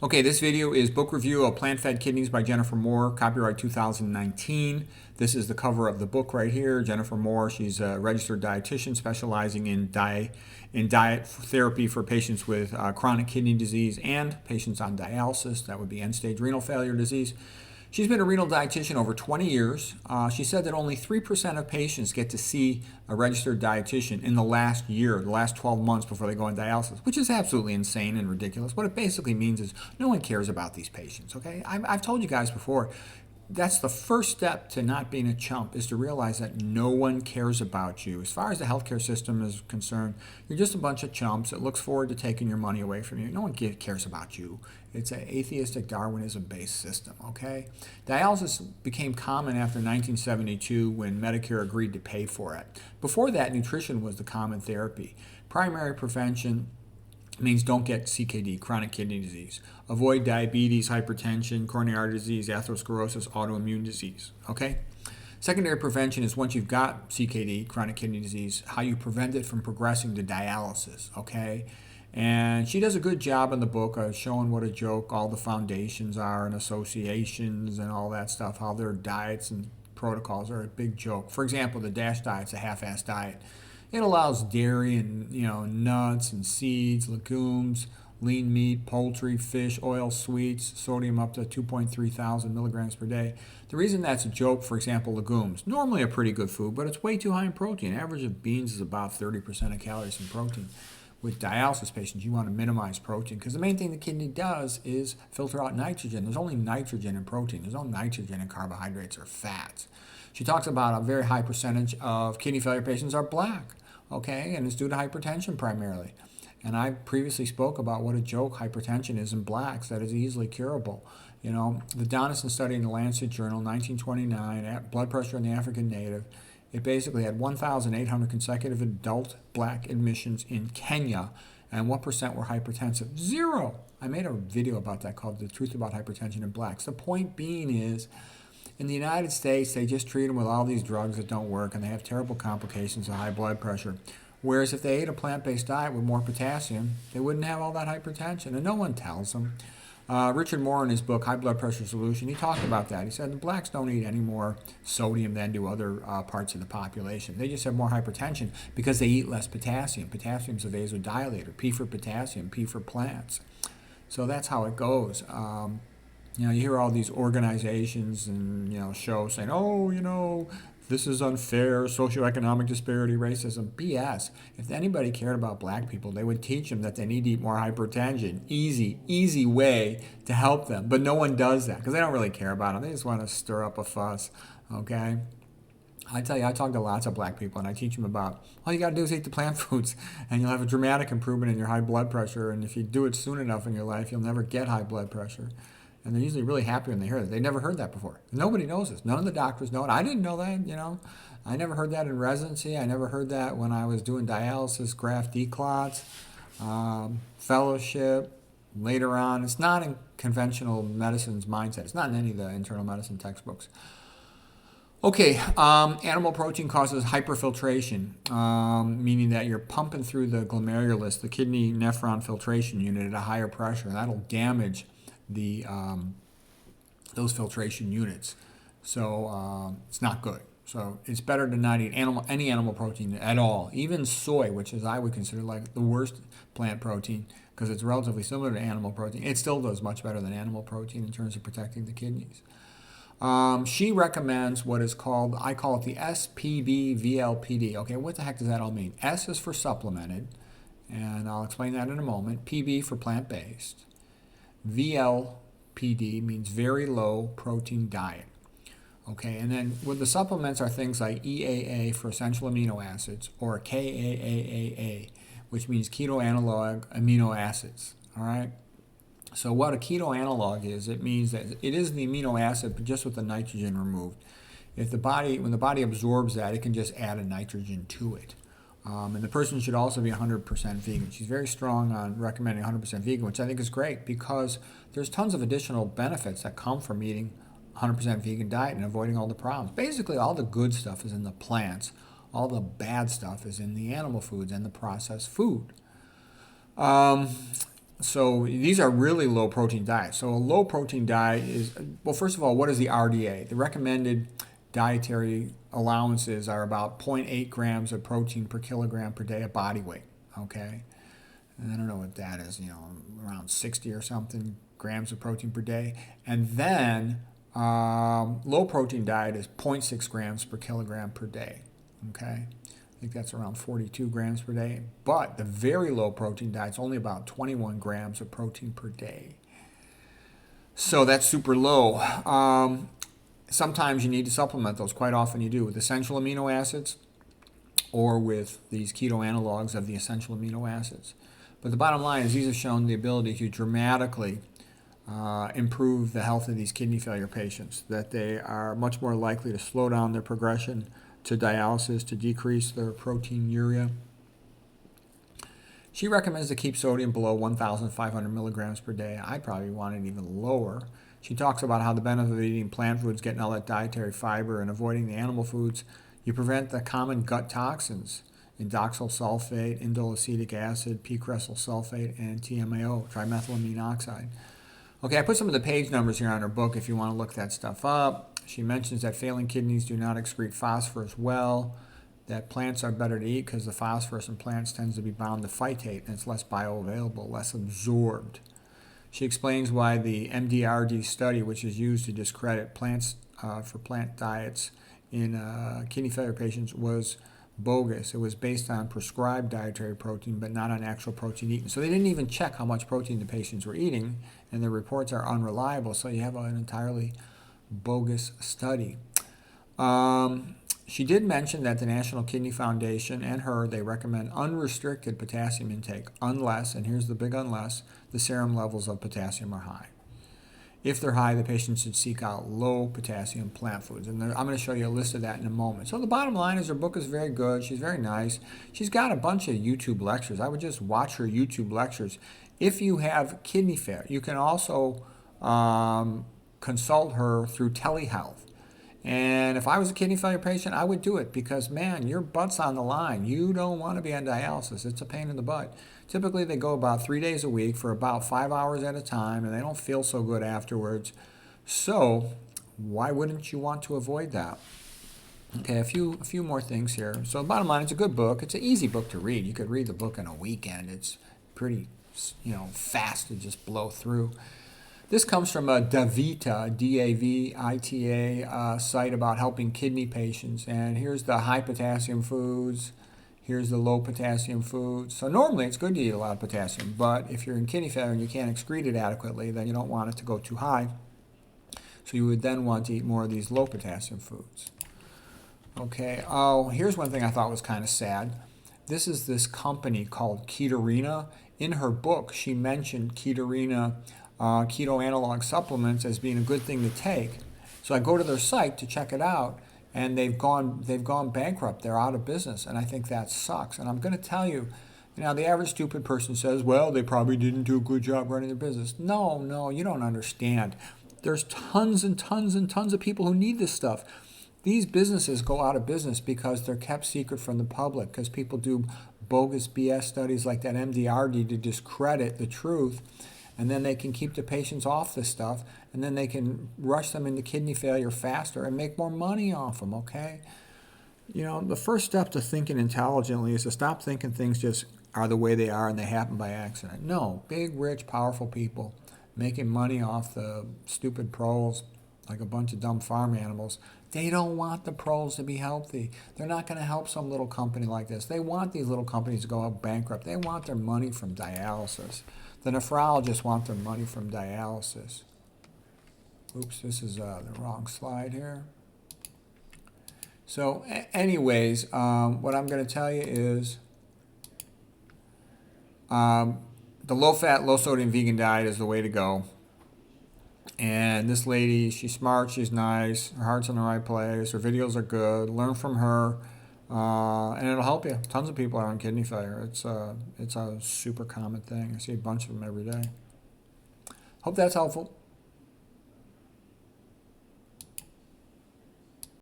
Okay, this video is book review of Plant-Fed Kidneys by Jennifer Moore, copyright 2019. This is the cover of the book right here. Jennifer Moore, she's a registered dietitian specializing in diet therapy for patients with chronic kidney disease and patients on dialysis. That would be end-stage renal failure disease. She's been a renal dietitian over 20 years. She said that only 3% of patients get to see a registered dietitian in the last year, the last 12 months before they go on dialysis, which is absolutely insane and ridiculous. What it basically means is no one cares about these patients, okay? I've told you guys before, that's the first step to not being a chump, is to realize that no one cares about you. As far as the healthcare system is concerned, you're just a bunch of chumps that looks forward to taking your money away from you. No one cares about you. It's an atheistic Darwinism-based system, okay? Dialysis became common after 1972 when Medicare agreed to pay for it. Before that, nutrition was the common therapy. Primary prevention means don't get CKD, chronic kidney disease. Avoid diabetes, hypertension, coronary artery disease, atherosclerosis, autoimmune disease, okay? Secondary prevention is once you've got CKD, chronic kidney disease, how you prevent it from progressing to dialysis, okay? And she does a good job in the book of showing what a joke all the foundations are and associations and all that stuff, how their diets and protocols are a big joke. For example, the DASH diet's a half-assed diet. It allows dairy and nuts and seeds, legumes, lean meat, poultry, fish, oil, sweets, sodium up to 2.3 thousand milligrams per day. The reason that's a joke, for example, legumes, normally a pretty good food, but it's way too high in protein. Average of beans is about 30% of calories in protein. With dialysis patients, you want to minimize protein because the main thing the kidney does is filter out nitrogen. There's only nitrogen in protein. There's no nitrogen in carbohydrates or fats. She talks about a very high percentage of kidney failure patients are black, okay, and it's due to hypertension primarily. And I previously spoke about what a joke hypertension is in blacks that is easily curable. The Donaldson study in the Lancet Journal, 1929, blood pressure in the African native, it basically had 1,800 consecutive adult black admissions in Kenya, and what percent were hypertensive? 0. I made a video about that called The Truth About Hypertension in Blacks. The point being is, in the United States, they just treat them with all these drugs that don't work, and they have terrible complications of high blood pressure. Whereas if they ate a plant-based diet with more potassium, they wouldn't have all that hypertension, and no one tells them. Richard Moore, in his book, High Blood Pressure Solution, he talked about that. He said the blacks don't eat any more sodium than do other parts of the population. They just have more hypertension because they eat less potassium. Potassium's a vasodilator. P for potassium, P for plants. So that's how it goes. You hear all these organizations and shows saying, oh, this is unfair, socioeconomic disparity, racism. BS. If anybody cared about black people, they would teach them that they need to eat more hypertension. Easy way to help them. But no one does that because they don't really care about them. They just want to stir up a fuss, okay? I tell you, I talk to lots of black people and I teach them about all you got to do is eat the plant foods and you'll have a dramatic improvement in your high blood pressure. And if you do it soon enough in your life, you'll never get high blood pressure. And they're usually really happy when they hear that. They never heard that before. Nobody knows this. None of the doctors know it. I didn't know that, I never heard that in residency. I never heard that when I was doing dialysis, graft declots, fellowship. Later on, it's not in conventional medicine's mindset. It's not in any of the internal medicine textbooks. Okay, animal protein causes hyperfiltration, meaning that you're pumping through the glomerulus, the kidney nephron filtration unit at a higher pressure. And that'll damage those filtration units. So it's not good. So it's better to not eat any animal protein at all. Even soy, which is I would consider like the worst plant protein because it's relatively similar to animal protein. It still does much better than animal protein in terms of protecting the kidneys. She recommends what is called, I call it the SPB-VLPD. Okay, what the heck does that all mean? S is for supplemented, and I'll explain that in a moment. PB for plant-based. VLPD means very low protein diet. Okay, and then with the supplements are things like EAA for essential amino acids or KAAA, which means keto analog amino acids. All right. So what a keto analog is, it means that it is the amino acid, but just with the nitrogen removed. When the body absorbs that, it can just add a nitrogen to it. And the person should also be 100% vegan. She's very strong on recommending 100% vegan, which I think is great because there's tons of additional benefits that come from eating 100% vegan diet and avoiding all the problems. Basically, all the good stuff is in the plants. All the bad stuff is in the animal foods and the processed food. So these are really low protein diets. So a low protein diet is, well, first of all, what is the RDA? The recommended dietary allowances are about 0.8 grams of protein per kilogram per day of body weight. Okay. And I don't know what that is, around 60 or something grams of protein per day. And then low protein diet is 0.6 grams per kilogram per day. Okay. I think that's around 42 grams per day. But the very low protein diet is only about 21 grams of protein per day. So that's super low. Sometimes you need to supplement those. Quite often you do with essential amino acids or with these keto analogs of the essential amino acids. But the bottom line is these have shown the ability to dramatically improve the health of these kidney failure patients, that they are much more likely to slow down their progression to dialysis, to decrease their proteinuria. She recommends to keep sodium below 1,500 milligrams per day. I probably want it even lower. She talks about how the benefit of eating plant foods, getting all that dietary fiber, and avoiding the animal foods, you prevent the common gut toxins, indoxyl sulfate, indole acetic acid, p-cresyl sulfate, and TMAO, trimethylamine oxide. Okay, I put some of the page numbers here on her book if you want to look that stuff up. She mentions that failing kidneys do not excrete phosphorus well, that plants are better to eat because the phosphorus in plants tends to be bound to phytate and it's less bioavailable, less absorbed. She explains why the MDRD study, which is used to discredit plants for plant diets in kidney failure patients, was bogus. It was based on prescribed dietary protein, but not on actual protein eaten. So they didn't even check how much protein the patients were eating, and the reports are unreliable. So you have an entirely bogus study. She did mention that the National Kidney Foundation and they recommend unrestricted potassium intake unless, and here's the big unless, the serum levels of potassium are high. If they're high, the patient should seek out low potassium plant foods. And I'm going to show you a list of that in a moment. So the bottom line is her book is very good. She's very nice. She's got a bunch of YouTube lectures. I would just watch her YouTube lectures. If you have kidney failure, you can also consult her through telehealth. And if I was a kidney failure patient, I would do it because, man, your butt's on the line. You don't want to be on dialysis. It's a pain in the butt. Typically, they go about 3 days a week for about 5 hours at a time, and they don't feel so good afterwards. So why wouldn't you want to avoid that? Okay, a few more things here. So bottom line, it's a good book. It's an easy book to read. You could read the book in a weekend. It's pretty, fast to just blow through. This comes from a Davita, D-A-V-I-T-A site about helping kidney patients. And here's the high potassium foods. Here's the low potassium foods. So normally it's good to eat a lot of potassium, but if you're in kidney failure and you can't excrete it adequately, then you don't want it to go too high. So you would then want to eat more of these low potassium foods. Okay, here's one thing I thought was kind of sad. This is this company called Ketorina. In her book, she mentioned Ketorina keto analog supplements as being a good thing to take. So I go to their site to check it out, and they've gone bankrupt. They're out of business, and I think that sucks. And I'm going to tell you, the average stupid person says, well, they probably didn't do a good job running their business. No, you don't understand. There's tons and tons and tons of people who need this stuff. These businesses go out of business because they're kept secret from the public, because people do bogus BS studies like that MDRD to discredit the truth. And then they can keep the patients off this stuff, and then they can rush them into kidney failure faster and make more money off them, okay? The first step to thinking intelligently is to stop thinking things just are the way they are and they happen by accident. No, big, rich, powerful people making money off the stupid proles like a bunch of dumb farm animals. They don't want the proles to be healthy. They're not going to help some little company like this. They want these little companies to go out bankrupt. They want their money from dialysis. The nephrologists want their money from dialysis. Oops, this is the wrong slide here. So anyways, what I'm going to tell you is the low-fat, low-sodium vegan diet is the way to go. And this lady, she's smart, she's nice, her heart's in the right place, her videos are good, learn from her, and it'll help you. Tons of people are on kidney failure. It's a super common thing. I see a bunch of them every day. Hope that's helpful.